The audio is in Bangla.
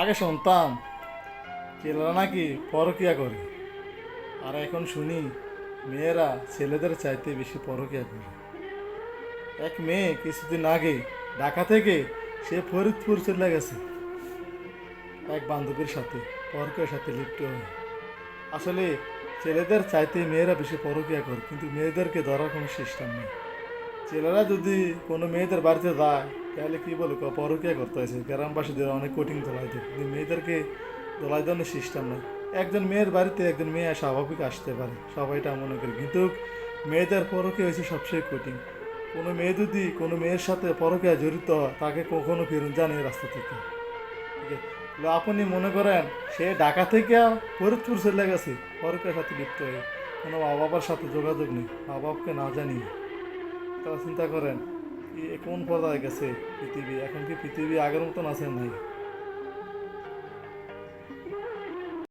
আগে শুনতাম ছেলেরা নাকি পরকিয়া করে, আর এখন শুনি মেয়েরা ছেলেদের চাইতে বেশি পরকিয়া করে। এক মেয়ে কিছুদিন আগে ঢাকা থেকে সে ফরিদপুর চলে গেছে এক বান্ধবীর সাথে, পরকিয়ার সাথে লিপ্ত হয়ে। আসলে ছেলেদের চাইতে মেয়েরা বেশি পরকিয়া করে, কিন্তু মেয়েদেরকে ধরার কোনো সিস্টেম নেই। ছেলেরা যদি কোনো মেয়েদের বাড়িতে যায় তাহলে কি বলে পরকিয়া করতে হয়েছে, গ্রামবাসীদের অনেক কঠিন তোলাই দেয়, কিন্তু মেয়েদেরকে তোলাই দেওয়ার সিস্টেম নেই। একজন মেয়ের বাড়িতে একজন মেয়ে স্বাভাবিক আসতে পারে, সবাই এটা মনে করি, কিন্তু মেয়েদের পরকিয়া হয়েছে সবচেয়ে কঠিন। কোনো মেয়ে যদি কোনো মেয়ের সাথে পরকিয়া জড়িত হয় তাকে কখনো ফেরত জানে রাস্তা থেকে, ঠিক আছে? তো আপনি মনে করেন সে ঢাকা থেকে ফরিদপুর চলে গেছে পরকিয়ার সাথে লিপ্ত হয়ে, কোনো মা বাবার সাথে যোগাযোগ নেই, মা বাবাকে না জানিয়ে। তারা চিন্তা করেন কোন পর্যায়ে গেছে পৃথিবী, এখন কি পৃথিবী আগের মতন আছে? নাই।